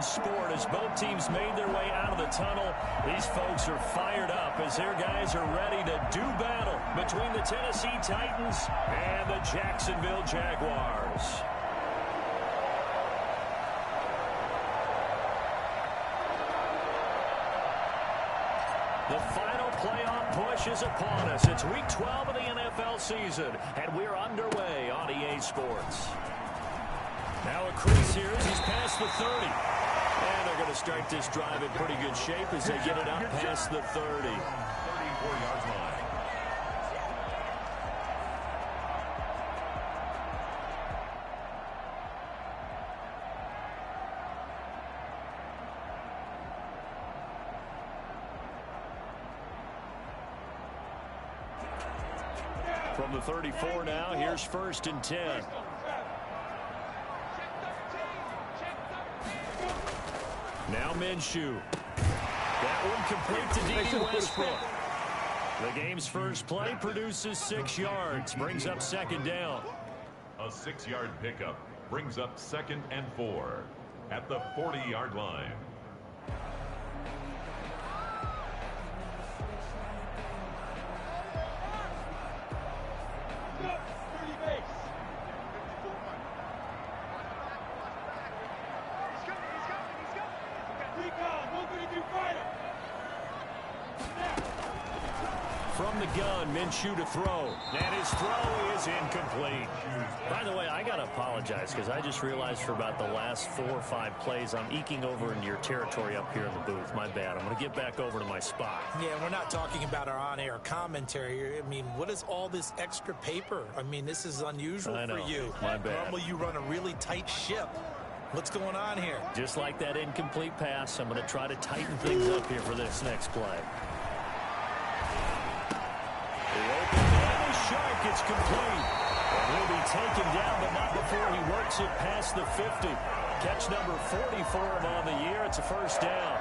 sport as both teams made their way out of the tunnel. These folks are fired up as their guys are ready to do battle between the Tennessee Titans and the Jacksonville Jaguars. The final playoff push is upon us. It's Week 12 of the NFL season, and we're underway on EA Sports. Now a crease here as he's past the 30. And they're going to start this drive in pretty good shape as they get it up past the 30. 34-yard line. From the 34 now, here's 1st and 10. Now Minshew. That one complete to D.D. Westbrook. The game's first play produces 6 yards. Brings up 2nd down. A 6-yard pickup brings up 2nd and 4 at the 40-yard line. From the gun, Minshew to throw. And his throw is incomplete. By the way, I got to apologize because I just realized for about the last 4 or 5 plays, I'm eking over into your territory up here in the booth. My bad. I'm going to get back over to my spot. Yeah, we're not talking about our on-air commentary. I mean, what is all this extra paper? I mean, this is unusual for you. My bad. Normally you run a really tight ship. What's going on here? Just like that incomplete pass, I'm going to try to tighten things up here for this next play. Shark gets complete. And he'll be taken down, but not before he works it past the 50. Catch number 40 for him on the year. It's a 1st down.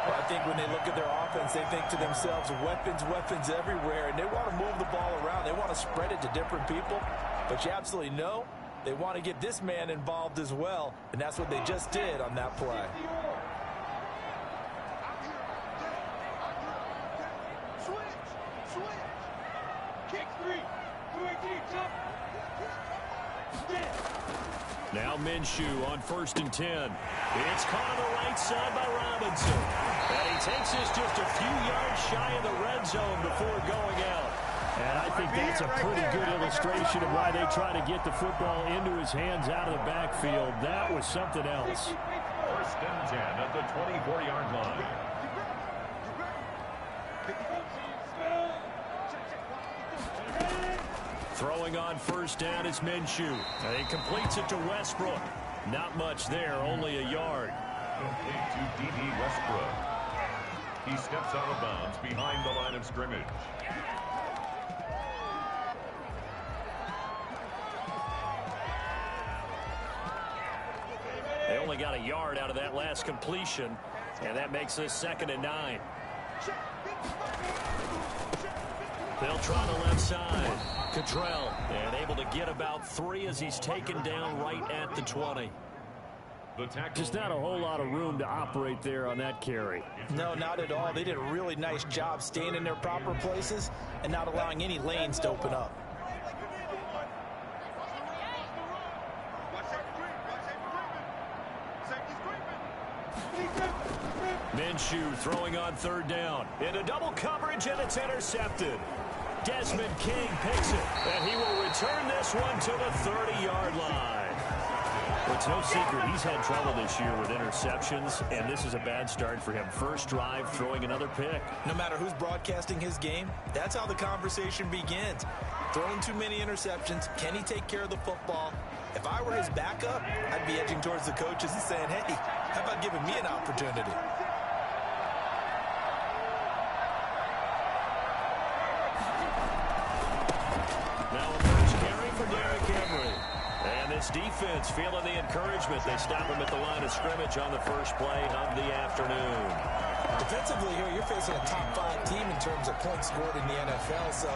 Well, I think when they look at their offense, they think to themselves, weapons, weapons everywhere, and they want to move the ball around. They want to spread it to different people. But you absolutely know they want to get this man involved as well, and that's what they just did on that play. Now Minshew on 1st and 10. It's caught on the right side by Robinson. And he takes this just a few yards shy of the red zone before going out. And I think that's a pretty good illustration of why they try to get the football into his hands out of the backfield. That was something else. 1st and 10 at the 24-yard line. Throwing on 1st down is Minshew. And he completes it to Westbrook. Not much there, only a yard. Complete to D.D. Westbrook. He steps out of bounds behind the line of scrimmage. They only got a yard out of that last completion, and that makes this 2nd and 9. They'll try the left side. Cottrell, and able to get about 3 as he's taken down right at the 20. Just not a whole lot of room to operate there on that carry. No, not at all. They did a really nice job staying in their proper places and not allowing any lanes to open up. Minshew throwing on 3rd down. Into double coverage, and it's intercepted. Desmond King picks it, and he will return this one to the 30-yard line. Well, it's no secret he's had trouble this year with interceptions, and this is a bad start for him. First drive, throwing another pick. No matter who's broadcasting his game, that's how the conversation begins. Throwing too many interceptions, can he take care of the football? If I were his backup, I'd be edging towards the coaches and saying, hey, how about giving me an opportunity? Now a first carry for Derrick Henry. And this defense feeling the encouragement. They stop him at the line of scrimmage on the first play of the afternoon. Defensively here, you're facing a top 5 team in terms of points scored in the NFL. So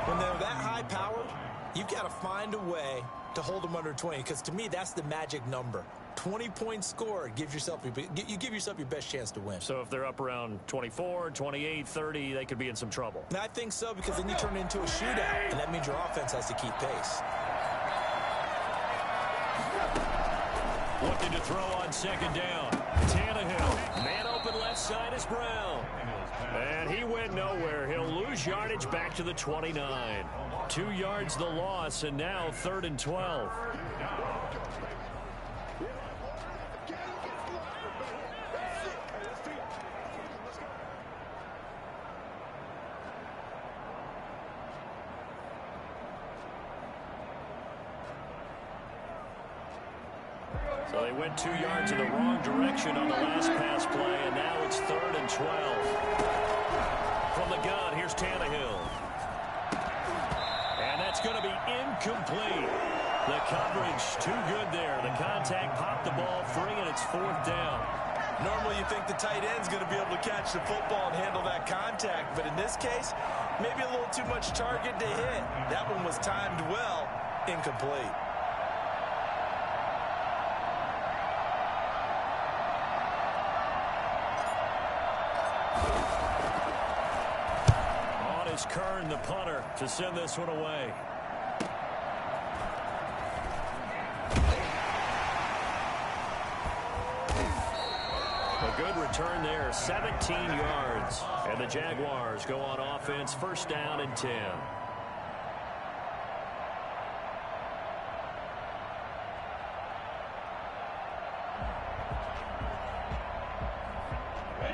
when they're that high-powered, you've got to find a way to hold them under 20. Because to me, that's the magic number. 20-point score gives yourself you give yourself your best chance to win. So if they're up around 24, 28, 30, they could be in some trouble. And I think so, because then you turn it into a shootout, and that means your offense has to keep pace. Looking to throw on second down. Tannehill. Man open left side is Brown. And he went nowhere. He'll lose yardage back to the 29. 2 yards the loss, and now 3rd and 12. So they went 2 yards in the wrong direction on the last pass play, and now it's 3rd and 12. From the gun, here's Tannehill. And that's going to be incomplete. The coverage too good there. The contact popped the ball free, and it's 4th down. Normally you think the tight end's going to be able to catch the football and handle that contact, but in this case, maybe a little too much target to hit. That one was timed well, incomplete. Kern, the punter, to send this one away. A good return there, 17 yards. And the Jaguars go on offense, 1st down and 10.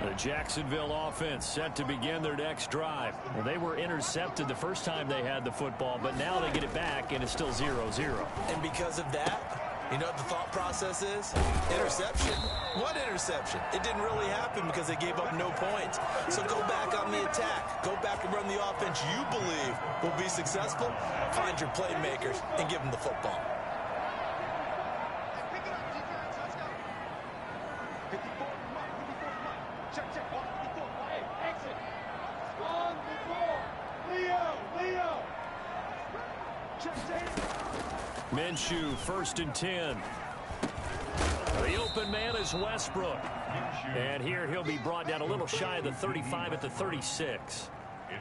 The Jacksonville offense set to begin their next drive. Well, they were intercepted the first time they had the football, but now they get it back, and it's still 0-0. And because of that, you know what the thought process is? Interception. What interception? It didn't really happen because they gave up no points. So go back on the attack. Go back and run the offense you believe will be successful. Find your playmakers and give them the football. Minshew, 1st and 10. The open man is Westbrook. And here he'll be brought down a little shy of the 35 at the 36.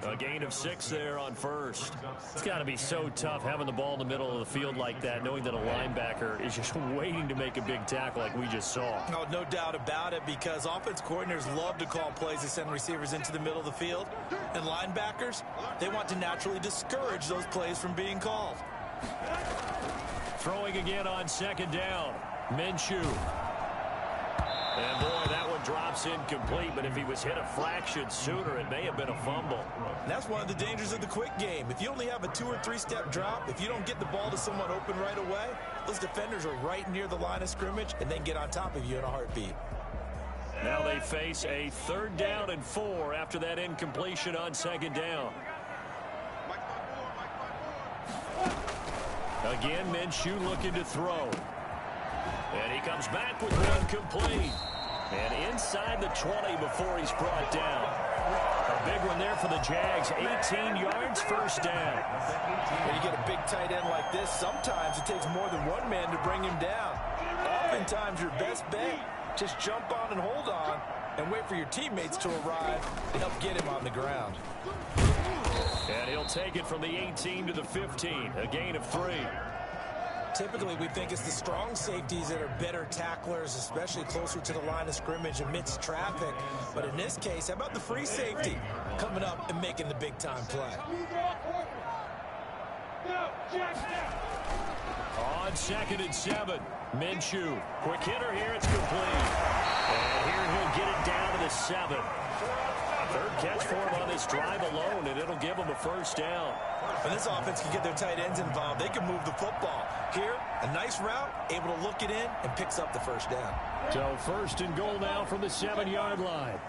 A gain of 6 there on 1st. It's got to be so tough having the ball in the middle of the field like that, knowing that a linebacker is just waiting to make a big tackle like we just saw. Oh, no doubt about it, because offense coordinators love to call plays to send receivers into the middle of the field. And linebackers, they want to naturally discourage those plays from being called. Throwing again on 2nd down. Minshew. And boy, that one drops incomplete, but if he was hit a fraction sooner, it may have been a fumble. And that's one of the dangers of the quick game. If you only have a 2- or 3-step drop, if you don't get the ball to someone open right away, those defenders are right near the line of scrimmage and then get on top of you in a heartbeat. Now they face a 3rd down and 4 after that incompletion on 2nd down. Again, Minshew looking to throw. And he comes back with one complete. And inside the 20 before he's brought down. A big one there for the Jags. 18 yards, 1st down. When you get a big tight end like this, sometimes it takes more than one man to bring him down. Oftentimes, your best bet, just jump on and hold on and wait for your teammates to arrive to help get him on the ground. And he'll take it from the 18 to the 15, a gain of 3. Typically, we think it's the strong safeties that are better tacklers, especially closer to the line of scrimmage amidst traffic. But in this case, how about the free safety coming up and making the big-time play? On 2nd and 7, Minshew. Quick hitter here, it's complete. And here he'll get it down to the 7. 3rd catch for him on this drive alone, and it'll give him a 1st down. When this offense can get their tight ends involved, they can move the football. Here, a nice route, able to look it in, and picks up the 1st down. So 1st and goal now from the 7-yard line.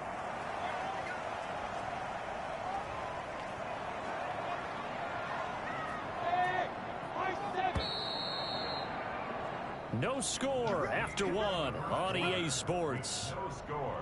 No score after 1 on EA Sports. No score.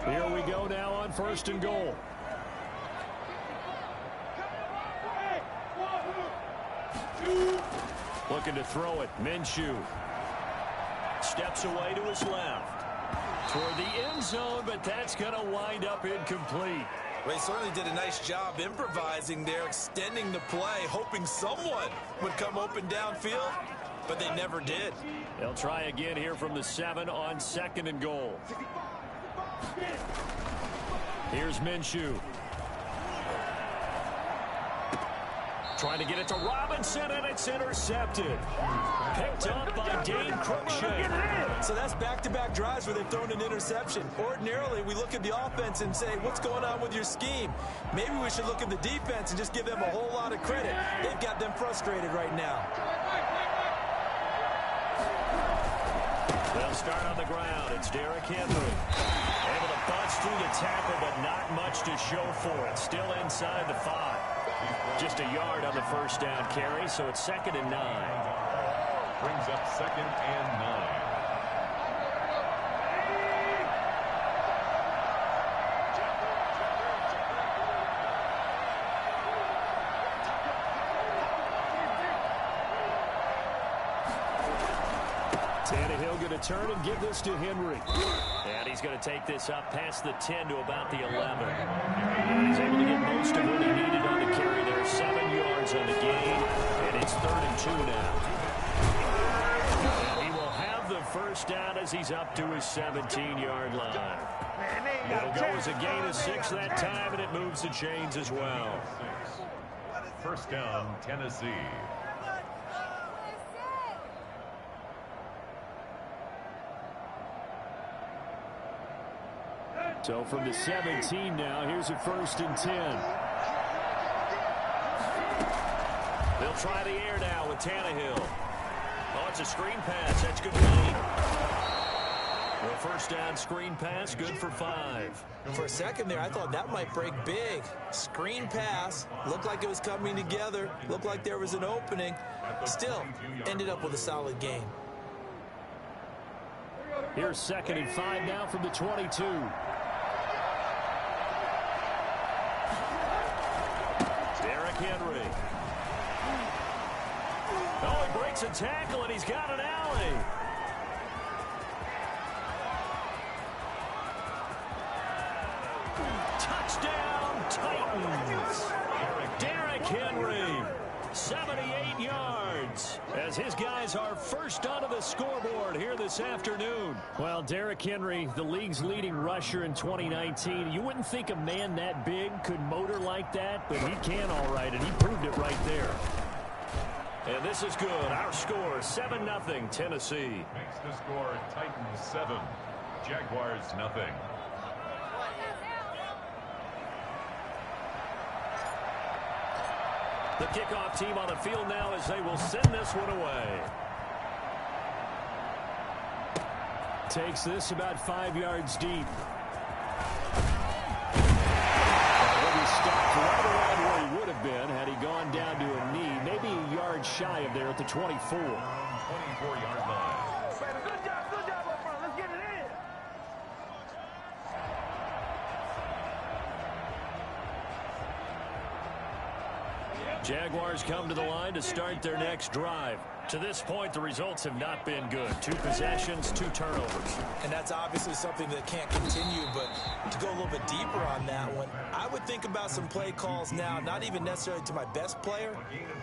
Here we go now on 1st and goal. Looking to throw it. Minshew steps away to his left. Toward the end zone, but that's going to wind up incomplete. Well, he certainly did a nice job improvising there, extending the play, hoping someone would come open downfield, but they never did. They'll try again here from the 7 on 2nd and goal. Here's Minshew. Trying to get it to Robinson, and it's intercepted. Picked up by Dane Cruikshank. So that's back-to-back drives where they've thrown an interception. Ordinarily, we look at the offense and say, what's going on with your scheme? Maybe we should look at the defense and just give them a whole lot of credit. They've got them frustrated right now. They'll start on the ground. It's Derrick Henry. Able to bust through the tackle, but not much to show for it. Still inside the 5. Just a yard on the first down carry, so it's 2nd and 9. Brings up 2nd and 9. Tannehill going to turn and give this to Henry. And he's going to take this up past the 10 to about the 11. And he's able to get most of what he needed on the carry there. 7 yards on the game, and it's 3rd and 2 now. And he will have the first down as he's up to his 17-yard line. It'll go as a gain of 6 that time, and it moves the chains as well. 1st down, Tennessee. So from the 17 now, here's a 1st and 10. They'll try the air now with Tannehill. Oh, it's a screen pass. That's good gain. Well, 1st down screen pass, good for 5. For a second there, I thought that might break big. Screen pass, looked like it was coming together, looked like there was an opening. Still, ended up with a solid gain. Here's 2nd and 5 now from the 22. Henry. Oh, he breaks a tackle, and he's got an alley. Touchdown, Titans. Derrick Henry, 78 yards, as his guys are first onto the scoreboard here this afternoon. Well, Derrick Henry, the league's leading rusher in 2019. You wouldn't think a man that big could motor like that, but he can all right, and he proved it right there. And this is good. Our score, 7-0, Tennessee. Makes the score Titans 7, Jaguars 0. The kickoff team on the field now as they will send this one away. Takes this about 5 yards deep. He'll be stopped right around where he would have been had he gone down to a knee, maybe a yard shy of there at the 24. 24-yard line. Jaguars come to the line to start their next drive. To this point, the results have not been good. 2 possessions, 2 turnovers. And that's obviously something that can't continue, but to go a little bit deeper on that one, I would think about some play calls now, not even necessarily to my best player,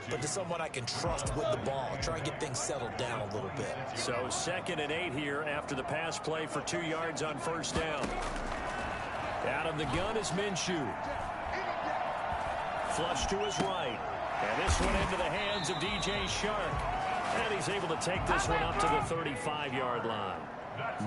but to someone I can trust with the ball. Try and get things settled down a little bit. So 2nd and 8 here after the pass play for 2 yards on first down. Out of the gun is Minshew. Flush to his right. And this one into the hands of DJ Shark. And he's able to take this one up to the 35-yard line.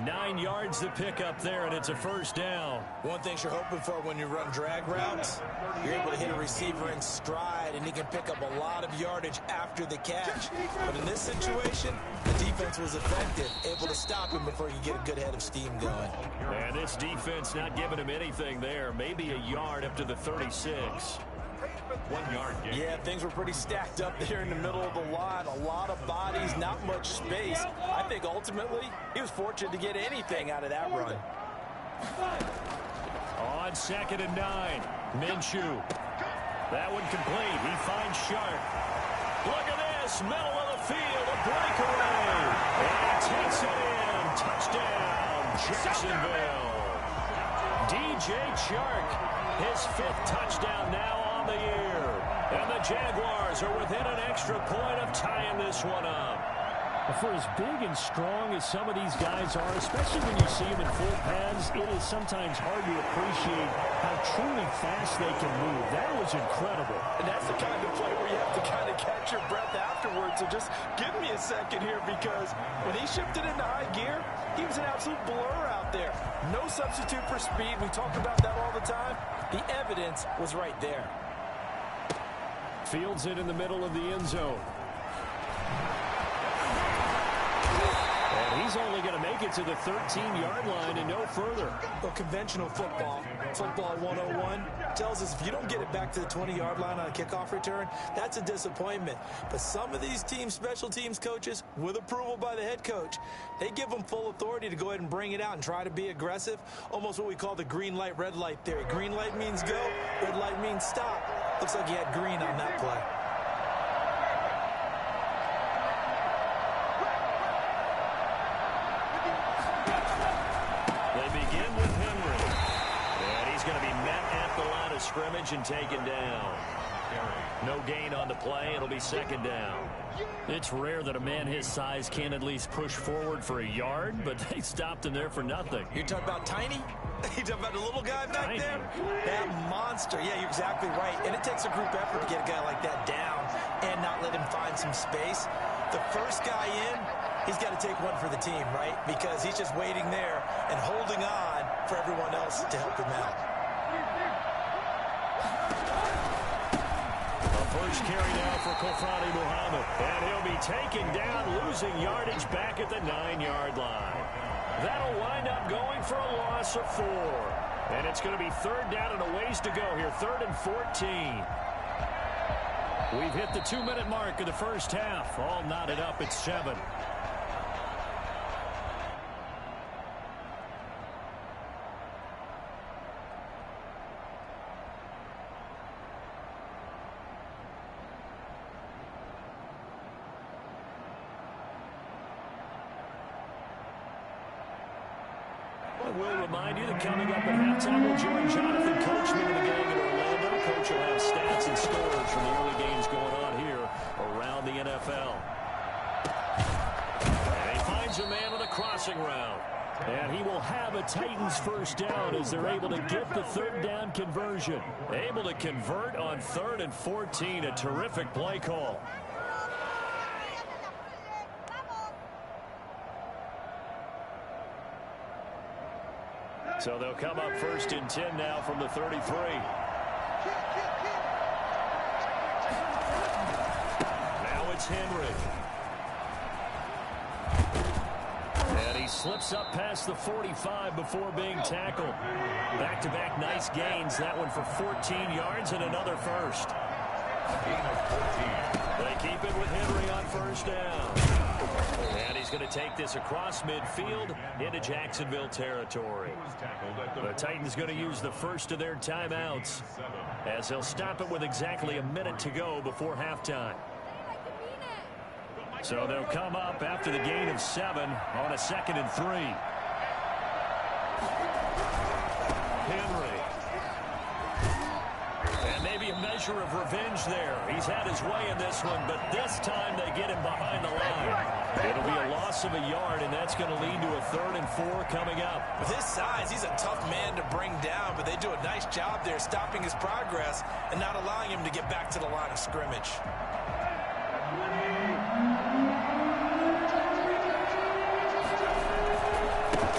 9 yards to pick up there, and it's a first down. One thing you're hoping for when you run drag routes, you're able to hit a receiver in stride, and he can pick up a lot of yardage after the catch. But in this situation, the defense was effective, able to stop him before he could get a good head of steam going. And this defense not giving him anything there. Maybe a yard up to the 36. 1 yard gain. Yeah, things were pretty stacked up there in the middle of the line. A lot of bodies, not much space. I think ultimately he was fortunate to get anything out of that run. On 2nd and 9. Minshew. That one complete. He finds Sharp. Look at this. Middle of the field. A breakaway. And he takes it in. Touchdown, Jacksonville. DJ Chark. His 5th touchdown now on the year. And the Jaguars are within an extra point of tying this one up. For as big and strong as some of these guys are, especially when you see them in full pads, it is sometimes hard to appreciate how truly fast they can move. That was incredible. And that's the kind of play where you have to kind of catch your breath afterwards. So just give me a second here, because when he shifted into high gear, he was an absolute blur out there. No substitute for speed. We talk about that all the time. The evidence was right there. Fields it in the middle of the end zone. And he's only going to make it to the 13-yard line and no further. Well, conventional football 101, tells us if you don't get it back to the 20-yard line on a kickoff return, that's a disappointment. But some of these teams, special teams coaches, with approval by the head coach, they give them full authority to go ahead and bring it out and try to be aggressive, almost what we call the green light, red light theory. Green light means go, red light means stop. Looks like he had green on that play. Scrimmage and taken down. No gain on the play. It'll be 2nd down. It's rare that a man his size can at least push forward for a yard, but they stopped him there for nothing. You're talking about Tiny? You talking about the little guy back there? That monster. Yeah, you're exactly right. And it takes a group effort to get a guy like that down and not let him find some space. The first guy in, he's got to take one for the team, right? Because he's just waiting there and holding on for everyone else to help him out. First carry now for Kofrani Muhammad. And he'll be taken down, losing yardage back at the 9-yard line. That'll wind up going for a loss of 4. And it's going to be 3rd down and a ways to go here. 3rd and 14. We've hit the 2-minute mark of the first half. All knotted up at 7. We'll remind you that coming up at halftime, we'll join Jonathan Coachman and the gang in Orlando. Coach will have stats and scores from the early games going on here around the NFL. And he finds a man on a crossing route. And he will have a Titans first down as they're able to get the 3rd down conversion. Able to convert on 3rd and 14. A terrific play call. So they'll come up 1st and 10 now from the 33. Now it's Henry. And he slips up past the 45 before being tackled. Back-to-back nice gains. That one for 14 yards and another first. They keep it with Henry on 1st down. And he's going to take this across midfield into Jacksonville territory. The Titans going to use the first of their timeouts as they'll stop it with exactly a minute to go before halftime. So they'll come up after the gain of 7 on a 2nd and 3. Henry. And maybe a measure of revenge there. He's had his way in this one, but this time they get him behind the line. It'll be a loss of a yard, and that's going to lead to a 3rd and 4 coming up. With his size, he's a tough man to bring down, but they do a nice job there stopping his progress and not allowing him to get back to the line of scrimmage.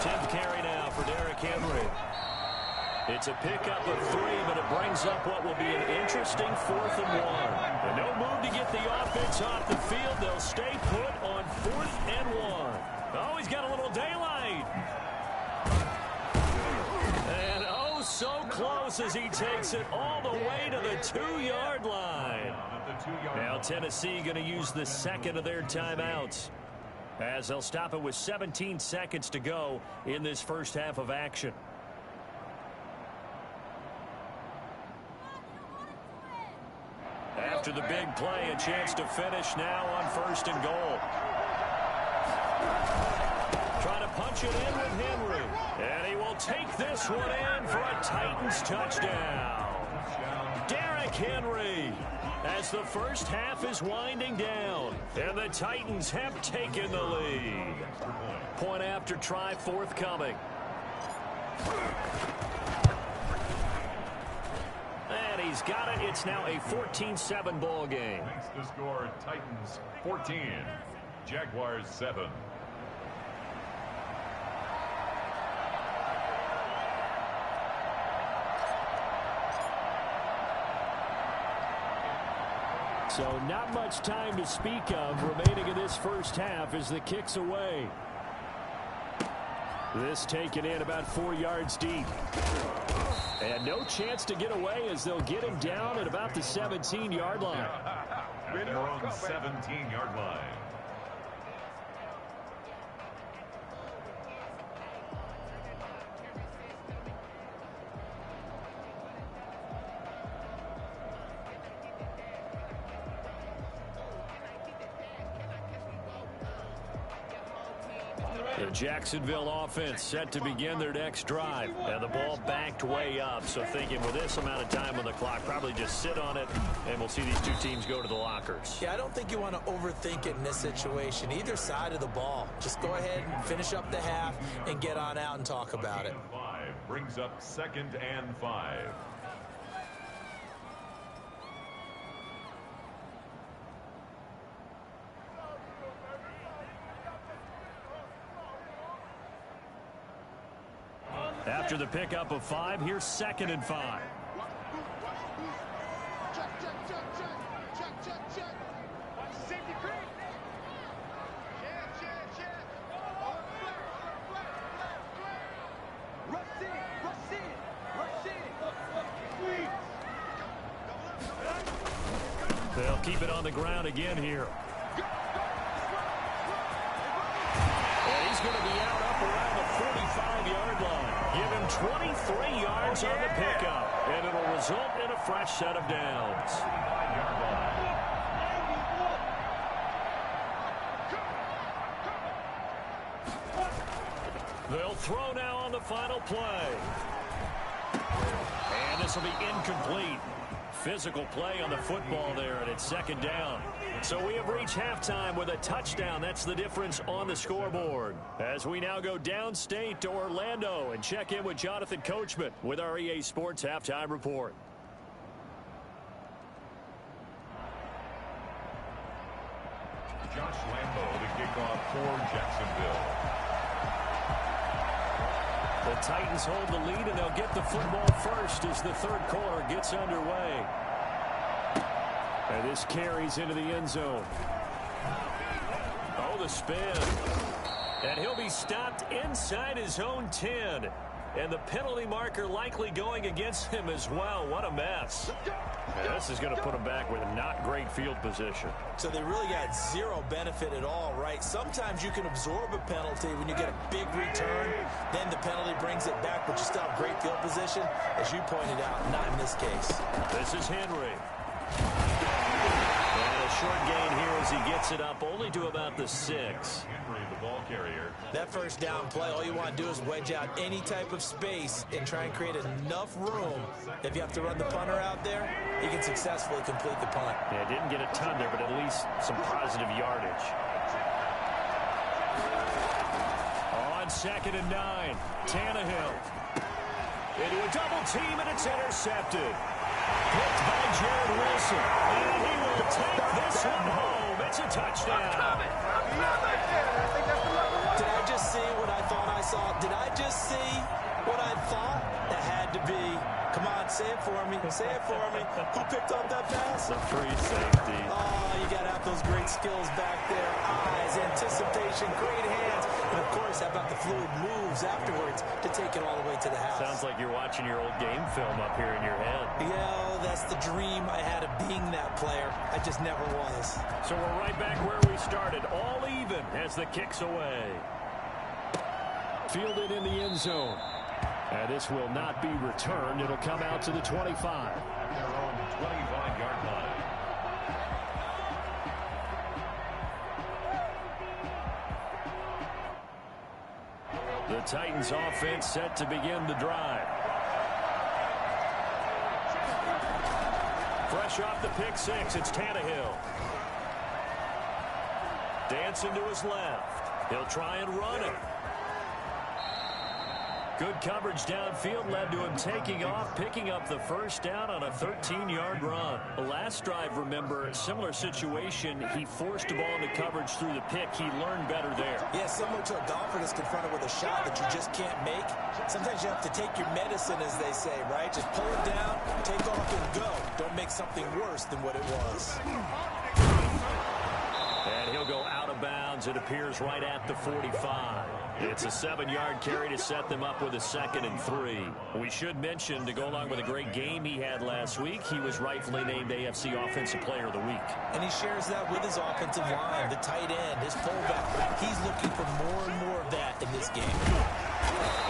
10th carry now for Derrick Henry. It's a pickup of 3, but it brings up what will be an interesting 4th and 1. And no move to get the offense off the field. They'll stay put on 4th and 1. Oh, he's got a little daylight. And oh, so close as he takes it all the way to the 2-yard line. Now Tennessee going to use the 2nd of their timeouts as they'll stop it with 17 seconds to go in this first half of action. After the big play, a chance to finish now on 1st and goal. Trying to punch it in with Henry. And he will take this one in for a Titans touchdown. Derrick Henry, as the first half is winding down, and the Titans have taken the lead. Point after try forthcoming. And he's got it. It's now a 14-7 ball game. Makes the score Titans 14, Jaguars 7. So not much time to speak of remaining in this first half as the kick's away. This taken in about 4 yards deep. And no chance to get away as they'll get him down at about the 17-yard line. At their own 17-yard line. The Jacksonville offense set to begin their next drive. And the ball backed way up. So thinking with this amount of time on the clock, probably just sit on it, and we'll see these two teams go to the lockers. Yeah, I don't think you want to overthink it in this situation. Either side of the ball. Just go ahead and finish up the half and get on out and talk about it. 5 brings up 2nd and 5. After the pickup of 5, here's 2nd and 5. They'll keep it on the ground again here. And he's going to be out up around the 45-yard line. Give him 23 yards on the pickup, and it'll result in a fresh set of downs. They'll throw now on the final play. And this will be incomplete. Physical play on the football there, and it's 2nd down. So we have reached halftime with a touchdown. That's the difference on the scoreboard. As we now go downstate to Orlando and check in with Jonathan Coachman with our EA Sports Halftime Report. Josh Lambo to kick off for Jacksonville. The Titans hold the lead, and they'll get the football first as the third quarter gets underway. And this carries into the end zone. Oh, the spin. And he'll be stopped inside his own 10. And the penalty marker likely going against him as well. What a mess. And this is going to put him back with not great field position. So they really got zero benefit at all, right? Sometimes you can absorb a penalty when you get a big return. Then the penalty brings it back, but you still have great field position. As you pointed out, not in this case. This is Henry. And a short gain here as he gets it up only to about the 6. Henry, the ball carrier. That first down play, all you want to do is wedge out any type of space and try and create enough room. If you have to run the punter out there, he can successfully complete the punt. Yeah, didn't get a ton there, but at least some positive yardage. On 2nd and 9, Tannehill. Into a double team, and it's intercepted. Picked by Jared Wilson. And he will take this one home. It's a touchdown. Did I just see what I thought I saw? Did I just see what I thought? That had to be. Come on, say it for me. Say it for me. Who picked up that pass? The free safety. Oh, you got to have those great skills back there. Eyes, anticipation, great hands. And, of course, how about the fluid moves afterwards to take it all the way to the house? Sounds like you're watching your old game film up here in your head. Yeah, that's the dream I had of being that player. I just never was. So we're right back where we started. All even as the kick's away. Fielded in the end zone. And this will not be returned. It'll come out to the 25. Their own 25-yard line. The Titans offense set to begin the drive. Fresh off the pick six, it's Tannehill. Dancing to his left. He'll try and run it. Good coverage downfield led to him taking off, picking up the first down on a 13-yard run. The last drive, remember, similar situation. He forced the ball into coverage through the pick. He learned better there. Yeah, similar to a golfer that's confronted with a shot that you just can't make. Sometimes you have to take your medicine, as they say, right? Just pull it down, take off, and go. Don't make something worse than what it was. And he'll go out of bounds, it appears, right at the 45. It's a 7-yard carry to set them up with a 2nd and 3. We should mention, to go along with a great game he had last week, he was rightfully named AFC Offensive Player of the Week. And he shares that with his offensive line, the tight end, his fullback. He's looking for more and more of that in this game.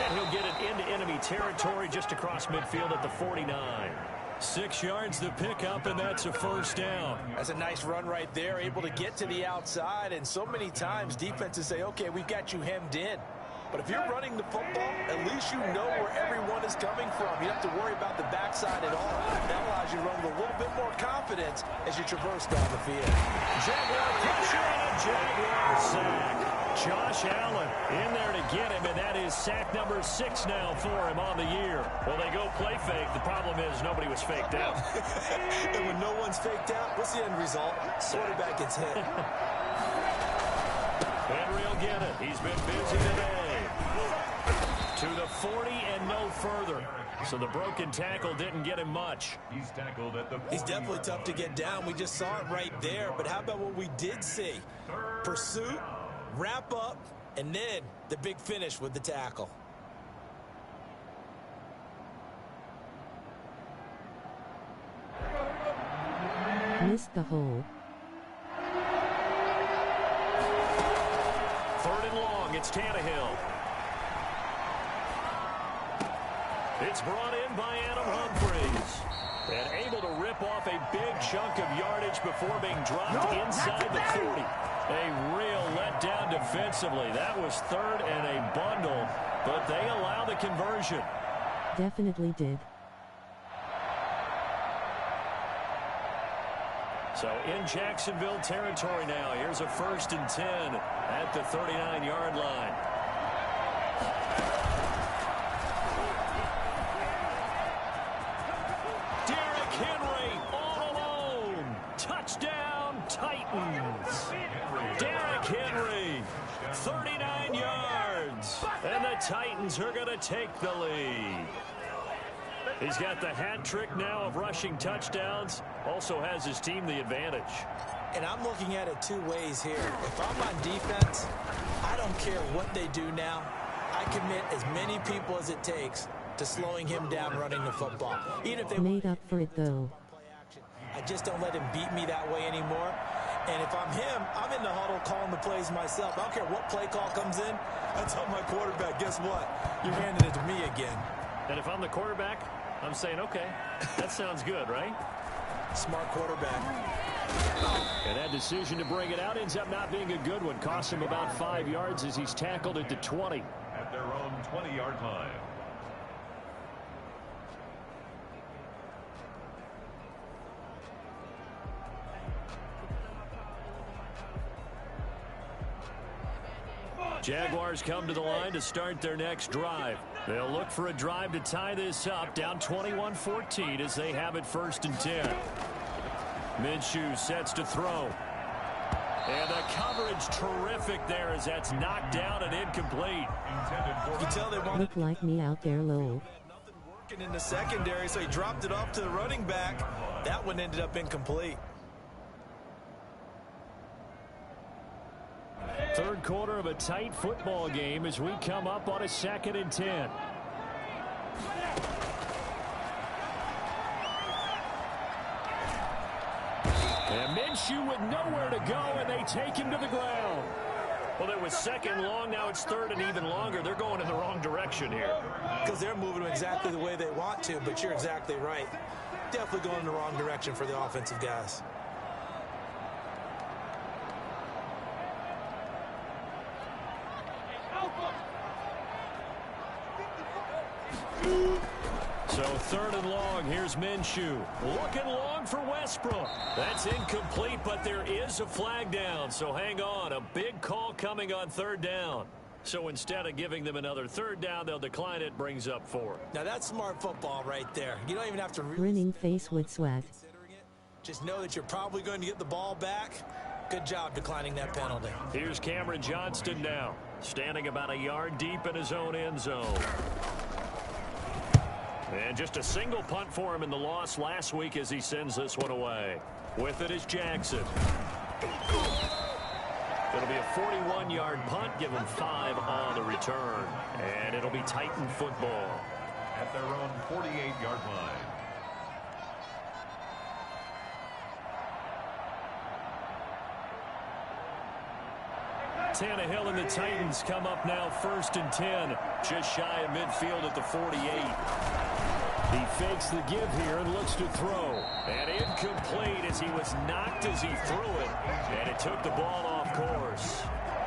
And he'll get it into enemy territory just across midfield at the 49. 6 yards to pick up, and that's a first down. That's a nice run right there, able to get to the outside. And so many times defenses say, okay, we've got you hemmed in. But if you're running the football, at least you know where everyone is coming from. You don't have to worry about the backside at all. That allows you to run with a little bit more confidence as you traverse down the field. Jaguar pressure and a Jaguar sack. Josh Allen in there to get him, and that is sack number 6 now for him on the year. Well, they go play fake. The problem is nobody was faked out. And when no one's faked out, what's the end result? Quarterback gets hit. Henry will get it. He's been busy today. To the 40 and no further. So the broken tackle didn't get him much. He's tackled at the 40. He's definitely tough to get down. We just saw it right there. But how about what we did see? Pursuit, wrap up, and then the big finish with the tackle. Missed the hole. 3rd and long, it's Tannehill. It's brought in by Adam Humphries. And able to rip off a big chunk of yardage before being dropped inside the 40. A real letdown defensively. That was 3rd and a bundle, but they allow the conversion. Definitely did. So in Jacksonville territory now. Here's a 1st and 10 at the 39-yard line. Derrick Henry all alone. Touchdown Titans. Derrick Henry, 39 yards. And the Titans are going to take the lead. He's got the hat trick now of rushing touchdowns. Also has his team the advantage. And I'm looking at it 2 ways here. If I'm on defense, I don't care what they do now. I commit as many people as it takes to slowing him down running the football. Even if they made up for it, though. I just don't let him beat me that way anymore. And if I'm him, I'm in the huddle calling the plays myself. I don't care what play call comes in. I tell my quarterback, guess what? You're handing it to me again. And if I'm the quarterback, I'm saying, okay, that sounds good, right? Smart quarterback. And that decision to bring it out ends up not being a good one. Costs him about 5 yards as he's tackled at the 20. At their own 20-yard line. Jaguars come to the line to start their next drive. They'll look for a drive to tie this up, down 21-14 as they have it 1st and 10. Minshew sets to throw. And the coverage terrific there as that's knocked down and incomplete. You can tell they want Look like me out there low. nothing working in the secondary, so he dropped it off to the running back. That one ended up incomplete. 3rd quarter of a tight football game as we come up on a 2nd and 10. And Minshew with nowhere to go, and they take him to the ground. Well, it was 2nd long, now it's 3rd and even longer. They're going in the wrong direction here. Because they're moving exactly the way they want to, but you're exactly right. Definitely going in the wrong direction for the offensive guys. So 3rd and long, here's Minshew. Looking long for Westbrook. That's incomplete, but there is a flag down. So hang on, a big call coming on 3rd down. So instead of giving them another 3rd down, they'll decline it, brings up 4. Now that's smart football right there. You don't even have to Grinning face with swag. just know that you're probably going to get the ball back. Good job declining that penalty. Here's Cameron Johnston now, standing about a yard deep in his own end zone. And just a single punt for him in the loss last week as he sends this one away. With it is Jackson. It'll be a 41-yard punt, give him 5 on the return. And it'll be Titan football. At their own 48-yard line. Tannehill and the Titans come up now 1st and 10. Just shy of midfield at the 48. He fakes the give here and looks to throw. And incomplete as he was knocked as he threw it. And it took the ball off course.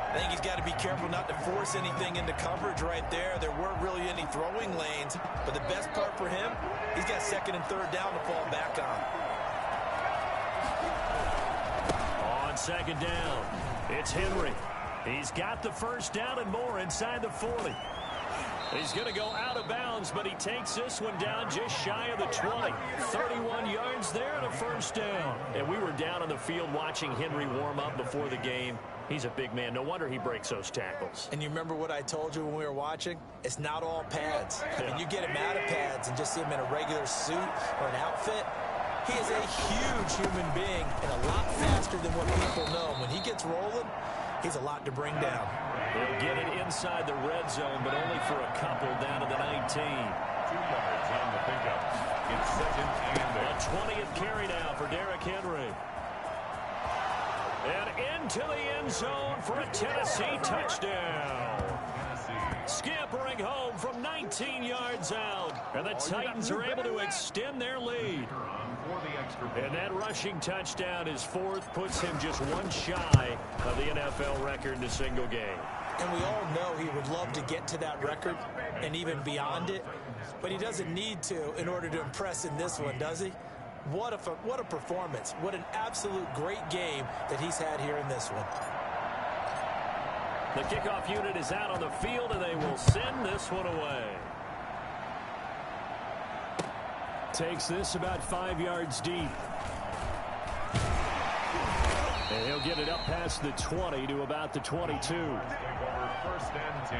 I think he's got to be careful not to force anything into coverage right there. There weren't really any throwing lanes. But the best part for him, he's got 2nd and 3rd down to fall back on. On 2nd down, it's Henry. He's got the 1st down and more inside the 40. He's going to go out of bounds, but he takes this one down just shy of the 20. 31 yards there and a 1st down. And we were down on the field watching Henry warm up before the game. He's a big man. No wonder he breaks those tackles. And you remember what I told you when we were watching? It's not all pads. I mean, you get him out of pads and just see him in a regular suit or an outfit. He is a huge human being and a lot faster than what people know. When he gets rolling, he's a lot to bring down. They'll get it inside the red zone, but only for a couple down to the 19. 2 yards on the pickup. It's 2nd and 8. A 20th carry now for Derrick Henry. And into the end zone for a Tennessee touchdown. Scampering home from 19 yards out. And the Titans are able to extend their lead. And that rushing touchdown, his 4th, puts him just 1 shy of the NFL record in a single game. And we all know he would love to get to that record and even beyond it. But he doesn't need to in order to impress in this one, does he? What a performance. What an absolute great game that he's had here in this one. The kickoff unit is out on the field, and they will send this one away. Takes this about 5 yards deep. And he'll get it up past the 20 to about the 22. Take over 1st and 10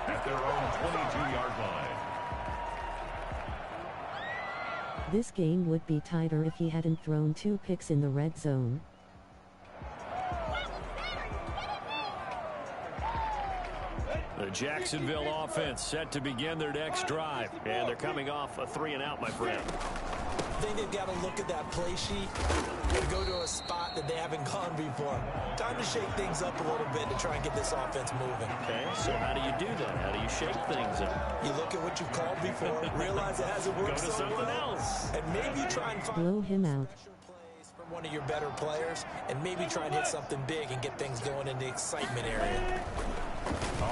at their own 22-yard line. This game would be tighter if he hadn't thrown 2 picks in the red zone. The Jacksonville offense set to begin their next drive. And they're coming off a 3-and-out, my friend. I think they've got to look at that play sheet and go to a spot that they haven't gone before. Time to shake things up a little bit to try and get this offense moving. Okay, so how do you do that? How do you shake things up? You look at what you've called before, realize it hasn't worked Go to so something well, else. and maybe you try and find Blow him out. plays from one of your better players, and maybe try and hit something big and get things going in the excitement area.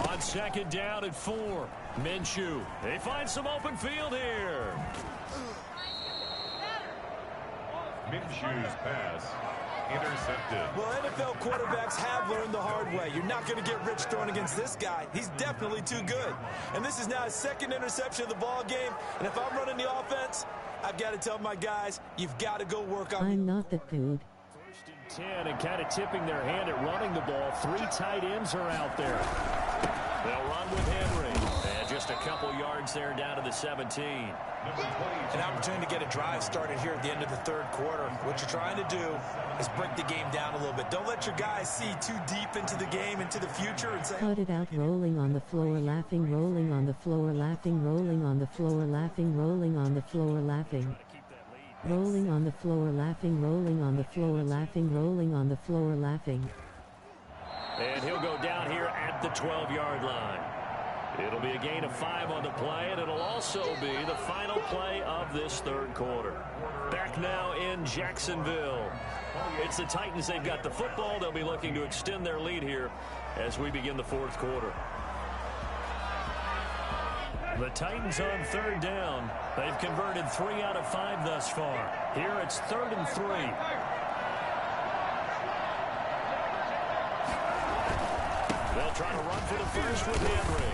On 2nd down at 4, Minshew. They find some open field here. Minshew's pass intercepted. Well, NFL quarterbacks have learned the hard way. You're not going to get rich throwing against this guy. He's definitely too good. And this is now his 2nd interception of the ball game. And if I'm running the offense, I've got to tell my guys, you've got to go work on. I'm not that good. 1st and 10 and kind of tipping their hand at running the ball. 3 tight ends are out there. They'll run with Henry. And just a couple yards there down to the 17. An opportunity to get a drive started here at the end of the 3rd quarter. What you're trying to do is break the game down a little bit. Don't let your guys see too deep into the game, into the future, and say, Cut it out, rolling on the floor, laughing, rolling on the floor, laughing, rolling on the floor, laughing, rolling on the floor, laughing. Rolling on the floor, laughing, rolling on the floor, laughing, rolling on the floor, laughing. And he'll go down here at the 12-yard line. It'll be a gain of 5 on the play, and it'll also be the final play of this 3rd quarter. Back now in Jacksonville. It's the Titans. They've got the football. They'll be looking to extend their lead here as we begin the 4th quarter. The Titans on third down. They've converted 3 out of 5 thus far. Here it's 3rd and 3. They'll try to run for the first with Henry.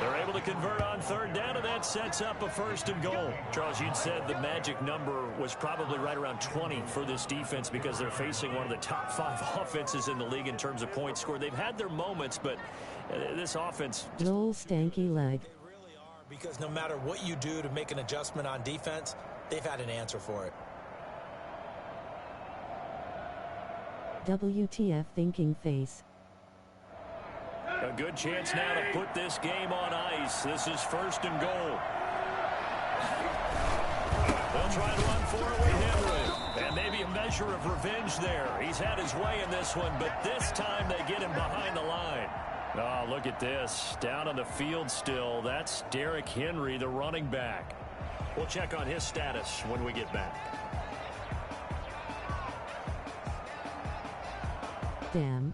They're able to convert on third down, and that sets up a 1st and goal. Charles, you'd said the magic number was probably right around 20 for this defense because they're facing one of the top 5 offenses in the league in terms of points scored. They've had their moments, but this offense... Joel stanky leg. They really are, because no matter what you do to make an adjustment on defense, they've had an answer for it. WTF thinking face. A good chance now to put this game on ice. This is 1st and goal. They'll try to run for it with Henry. And maybe a measure of revenge there. He's had his way in this one, but this time they get him behind the line. Oh, look at this. Down on the field still. That's Derrick Henry, the running back. We'll check on his status when we get back. Damn.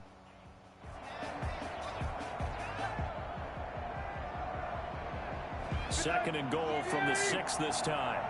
Second and goal from the 6 this time.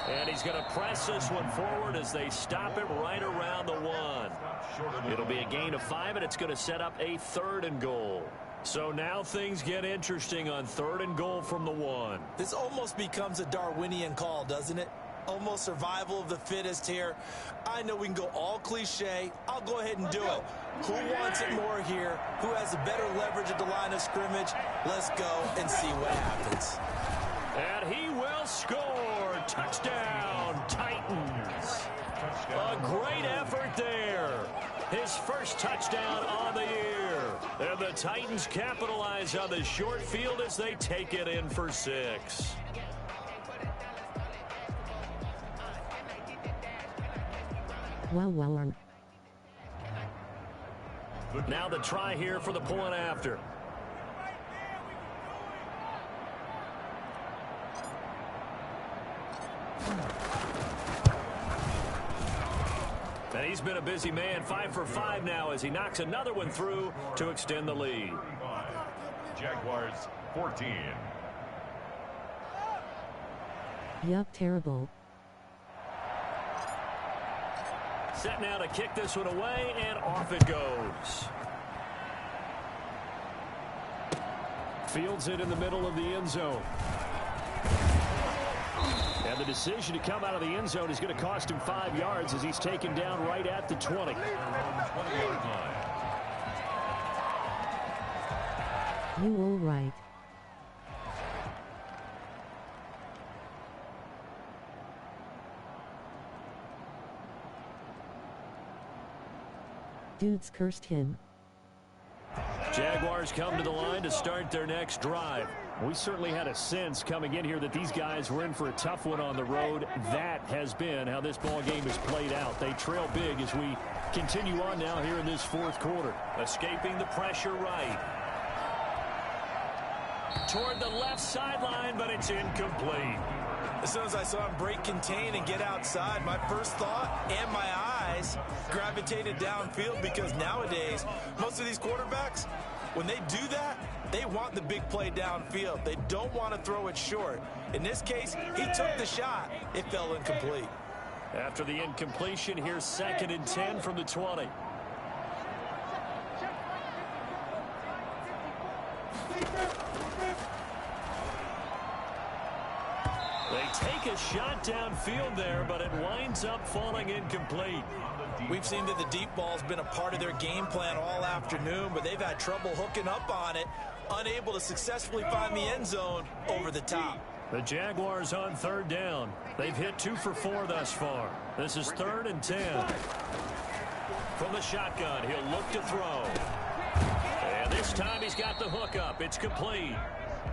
And he's going to press this one forward as they stop him right around the 1. It'll be a gain of 5, and it's going to set up a 3rd and goal. So now things get interesting on 3rd and goal from the 1. This almost becomes a Darwinian call, doesn't it? Almost survival of the fittest here. I know we can go all cliche. I'll go ahead and do it. Who wants it more here? Who has a better leverage at the line of scrimmage? Let's go and see what happens. And he will score. Touchdown, Titans. A great effort there. His first touchdown on the year. And the Titans capitalize on the short field as they take it in for 6. Wow. Now the try here for the point after. And he's been a busy man, 5 for 5 now as he knocks another one through to extend the lead. Jaguars 14. Yup, terrible. Set now to kick this one away, and off it goes. Fields it in the middle of the end zone. And the decision to come out of the end zone is going to cost him 5 yards as he's taken down right at the 20. You all right? Dudes cursed him. Jaguars come to the line to start their next drive. We certainly had a sense coming in here that these guys were in for a tough one on the road. That has been how this ball game has played out. They trail big as we continue on now here in this 4th quarter. Escaping the pressure right. Toward the left sideline, but it's incomplete. As soon as I saw him break contain and get outside, my first thought and my eyes gravitated downfield, because nowadays, most of these quarterbacks, when they do that, they want the big play downfield. They don't want to throw it short. In this case, he took the shot. It fell incomplete. After the incompletion, here's 2nd and 10 from the 20. They take a shot downfield there, but it winds up falling incomplete. We've seen that the deep ball's been a part of their game plan all afternoon, but they've had trouble hooking up on it, unable to successfully find the end zone over the top. The Jaguars on 3rd down. They've hit 2 for 4 thus far. This is 3rd and 10. From the shotgun, he'll look to throw. And this time he's got the hook up. It's complete.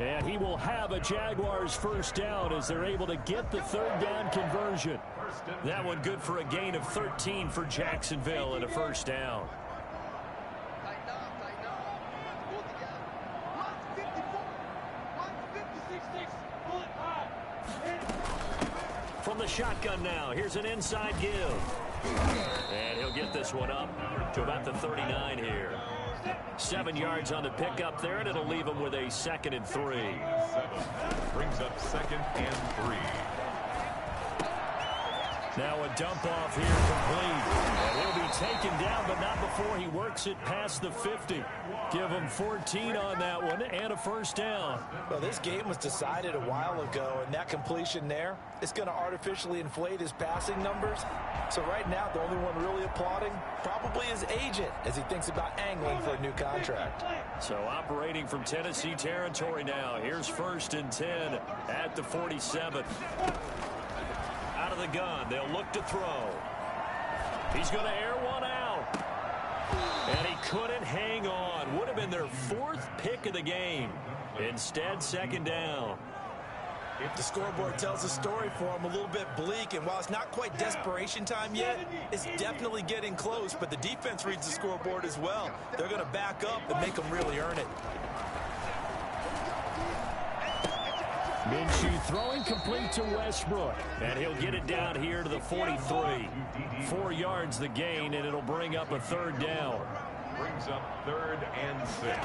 And he will have a Jaguars first down as they're able to get the 3rd down conversion. That one good for a gain of 13 for Jacksonville and a first down. From the shotgun now, here's an inside give. And he'll get this one up to about the 39 here. 7 yards on the pickup there, and it'll leave him with a 2nd and 3. Brings up 2nd and 3. Now a dump off here complete. And he'll be taken down, but not before he works it past the 50. Give him 14 on that one and a first down. Well, this game was decided a while ago, and that completion there is going to artificially inflate his passing numbers. So right now, the only one really applauding probably his agent as he thinks about angling for a new contract. So operating from Tennessee territory now. Here's 1st and 10 at the 47. Out of the gun, they'll look to throw. He's going to air one out. And he couldn't hang on. Would have been their 4th pick of the game. Instead, 2nd down. The scoreboard tells a story for him, a little bit bleak, and while it's not quite desperation time yet, it's definitely getting close, but the defense reads the scoreboard as well. They're going to back up and make them really earn it. Minshew throwing complete to Westbrook, and he'll get it down here to the 43. 4 yards the gain, and it'll bring up a 3rd down. Brings up 3rd and 6.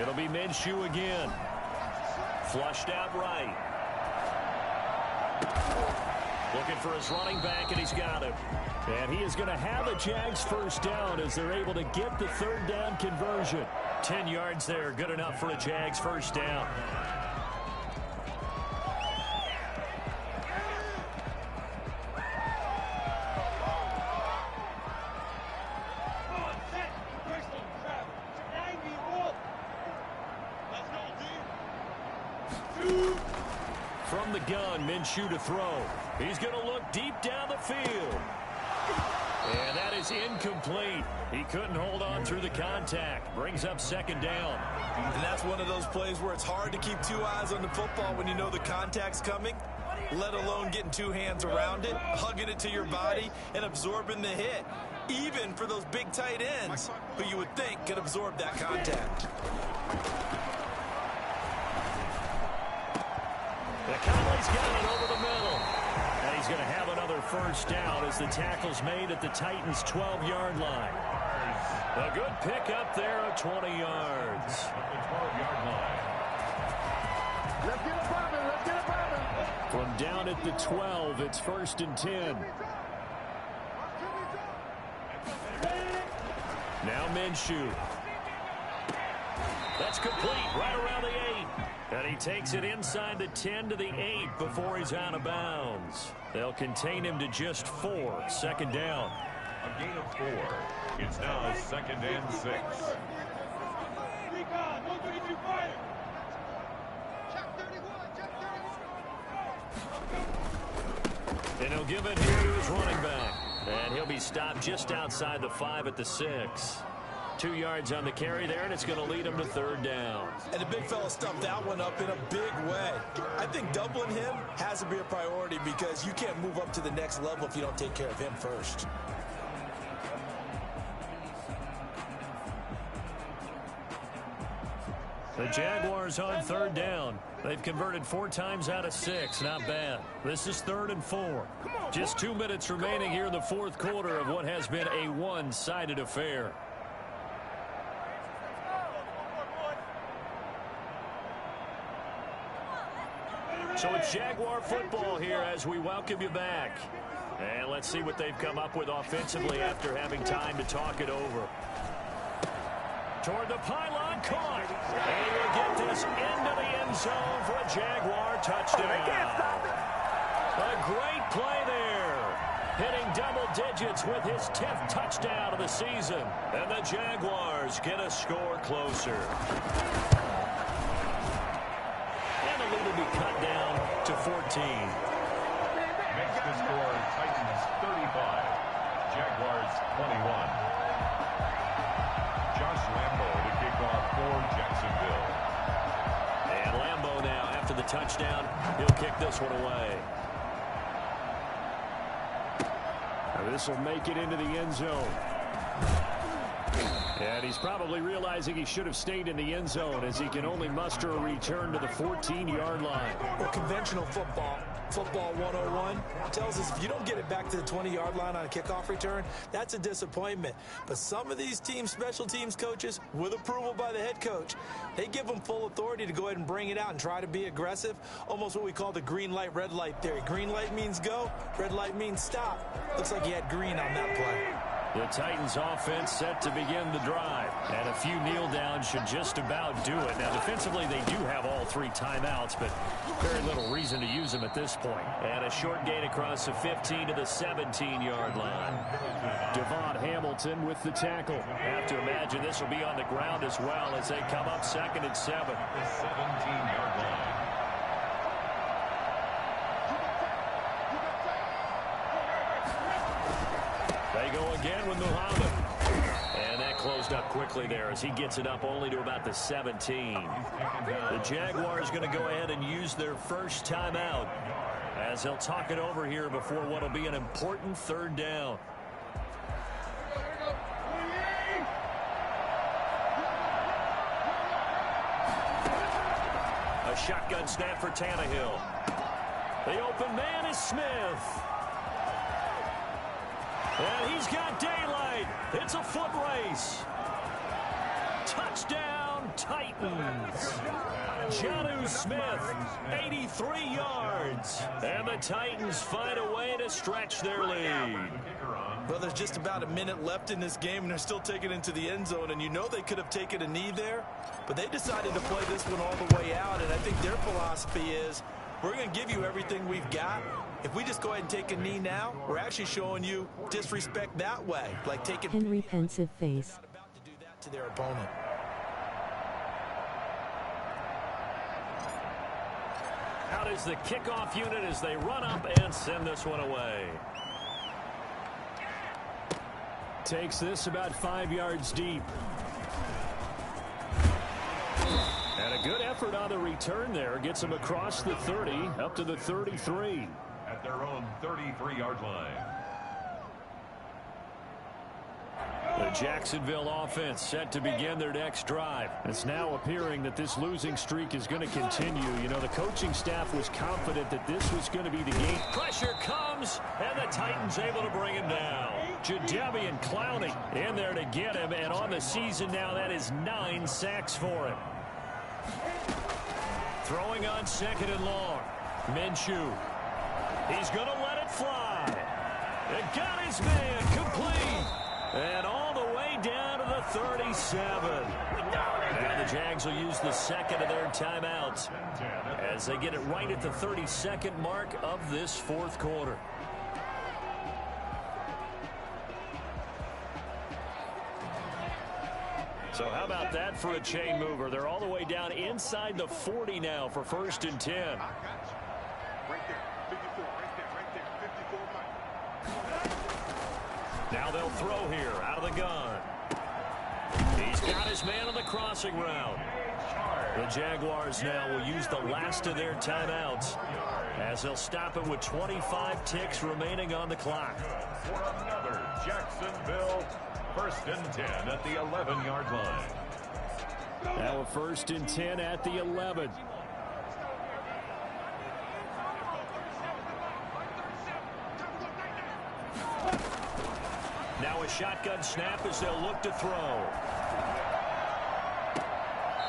It'll be Minshew again. Flushed out right. Looking for his running back, and he's got him. And he is going to have a Jags first down as they're able to get the 3rd down conversion. 10 yards there, good enough for a Jags first down. From the gun, Minshew to throw. He's going to look deep down the field. And that is incomplete. He couldn't hold on through the contact. Brings up 2nd down. And that's one of those plays where it's hard to keep 2 eyes on the football when you know the contact's coming, let alone getting 2 hands around it, hugging it to your body, and absorbing the hit. Even for those big tight ends who you would think could absorb that contact. Conley's got it over the middle. And he's going to have another first down as the tackle's made at the Titans' 12-yard line. A good pickup there of 20 yards. At the 12-yard line. Let's get it poppin', let's get it poppin'. From down at the 12, it's 1st and 10. Now Minshew. That's complete right around the 8. And he takes it inside the 10 to the 8 before he's out of bounds. They'll contain him to just 4. 2nd down. A gain of 4. It's now 2nd and 6. And he'll give it here to his running back. And he'll be stopped just outside the 5 at the 6. 2 yards on the carry there, and it's going to lead him to 3rd down. And the big fella stuffed that one up in a big way. I think doubling him has to be a priority because you can't move up to the next level if you don't take care of him first. The Jaguars on 3rd down. They've converted 4 times out of 6. Not bad. This is 3rd and 4. Just 2 minutes remaining here in the 4th quarter of what has been a one-sided affair. So it's Jaguar football here as we welcome you back. And let's see what they've come up with offensively after having time to talk it over. Toward the pylon, caught. And he'll get this into the end zone for a Jaguar touchdown. A great play there. Hitting double digits with his 10th touchdown of the season. And the Jaguars get a score closer. Lead will be cut down to 14. Makes the score Titans 35, Jaguars 21. Josh Lambo to kick off for Jacksonville. And Lambo now, after the touchdown, he'll kick this one away. Now this will make it into the end zone. And he's probably realizing he should have stayed in the end zone as he can only muster a return to the 14-yard line. Well, conventional football Football 101 tells us if you don't get it back to the 20-yard line on a kickoff return, that's a disappointment. But some of these teams, special teams coaches, with approval by the head coach, they give them full authority to go ahead and bring it out and try to be aggressive, almost what we call the green light, red light theory. Green light means go, red light means stop. Looks like he had green on that play. The Titans offense set to begin the drive. And a few kneel downs should just about do it. Now, defensively, they do have all 3 timeouts, but very little reason to use them at this point. And a short gain across the 15 to the 17-yard line. Devon Hamilton with the tackle. Have to imagine this will be on the ground as well as they come up 2nd and 7. The 17-yard line. They go again with Muhammad. And that closed up quickly there as he gets it up only to about the 17. The Jaguars going to go ahead and use their first timeout as they'll talk it over here before what will be an important 3rd down. A shotgun snap for Tannehill. The open man is Smith. And he's got daylight. It's a foot race. Touchdown, Titans. Jonnu Smith, 83 yards. And the Titans find a way to stretch their lead. Well, there's just about a minute left in this game, and they're still taking it into the end zone. And you know they could have taken a knee there, but they decided to play this one all the way out. And I think their philosophy is, we're going to give you everything we've got. If we just go ahead and take a knee now, we're actually showing you disrespect that way. Like taking Henry pensive face. about to do that to their opponent. Out is the kickoff unit as they run up and send this one away. Takes this about 5 yards deep. And a good effort on the return there. Gets him across the 30, up to the 33. At their own 33-yard line. The Jacksonville offense set to begin their next drive. It's now appearing that this losing streak is going to continue. You know, the coaching staff was confident that this was going to be the game. Pressure comes, and the Titans able to bring him down. Jadeveon Clowney in there to get him, and on the season now, that is 9 sacks for him. Throwing on 2nd and long. Minshew. He's going to let it fly. It got his man complete. And all the way down to the 37. Now the Jags will use the 2nd of their timeouts as they get it right at the 32nd mark of this 4th quarter. So how about that for a chain mover? They're all the way down inside the 40 now for 1st and 10. Right there. 54. Right there. 54. Now they'll throw here out of the gun. He's got his man on the crossing route. The Jaguars now will use the last of their timeouts as they'll stop it with 25 ticks remaining on the clock. For another Jacksonville 1st and 10 at the 11-yard line. Now a 1st and 10 at the 11. Now a shotgun snap as they'll look to throw.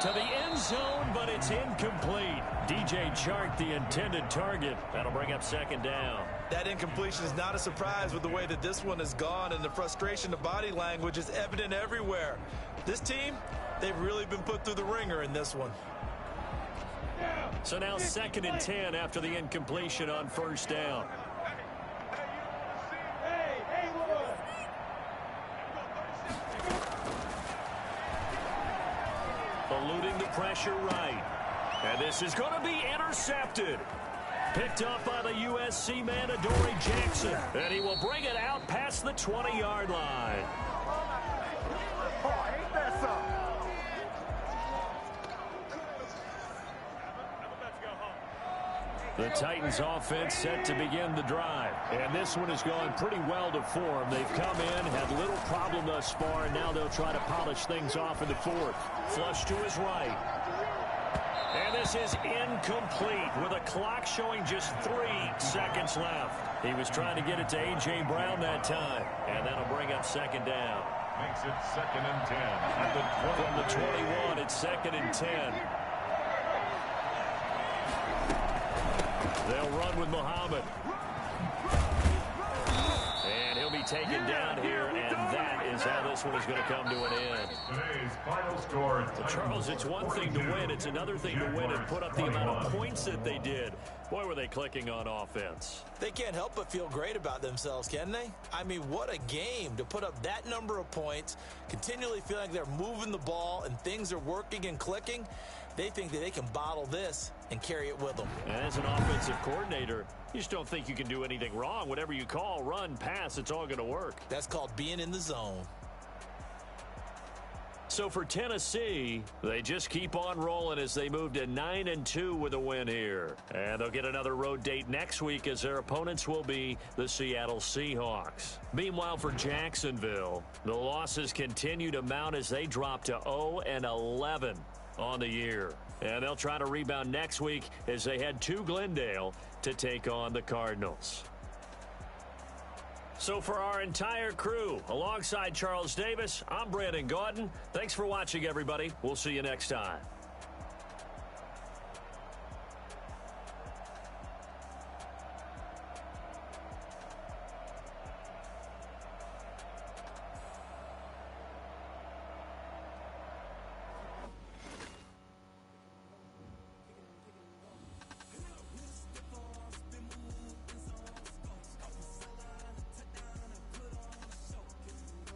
To the end zone, but it's incomplete. DJ Chark, the intended target. That'll bring up 2nd down. That incompletion is not a surprise with the way that this one has gone, and the frustration of body language is evident everywhere. This team, they've really been put through the ringer in this one. So now 2nd and 10 after the incompletion on 1st down. Eluding the pressure right. And this is going to be intercepted. Picked up by the USC man, Adoree Jackson. And he will bring it out past the 20-yard line. Oh, ain't that something? The Titans offense set to begin the drive. And this one is going pretty well to form. They've come in, had little problem thus far, and now they'll try to polish things off in the 4th. Flush to his right. And this This is incomplete with a clock showing just 3 seconds left. He was trying to get it to A.J. Brown that time, and that'll bring up second down. Makes it 2nd and 10. At the 20. From the 21, it's 2nd and 10. They'll run with Muhammad. And he'll be taken down here, and that is how this one is going to come to an end. Today's final score. Charles, it's one thing to win. It's another thing to win and put up the amount of points that they did. Boy, were they clicking on offense. They can't help but feel great about themselves, can they? I mean, what a game to put up that number of points, continually feeling like they're moving the ball and things are working and clicking. They think that they can bottle this and carry it with them. And as an offensive coordinator, you just don't think you can do anything wrong. Whatever you call, run, pass, it's all going to work. That's called being in the zone. So for Tennessee, they just keep on rolling as they move to 9-2 with a win here. And they'll get another road date next week as their opponents will be the Seattle Seahawks. Meanwhile, for Jacksonville, the losses continue to mount as they drop to 0-11 on the year. And they'll try to rebound next week as they head to Glendale to take on the Cardinals. So for our entire crew, alongside Charles Davis, I'm Brandon Gaudin. Thanks for watching, everybody. We'll see you next time.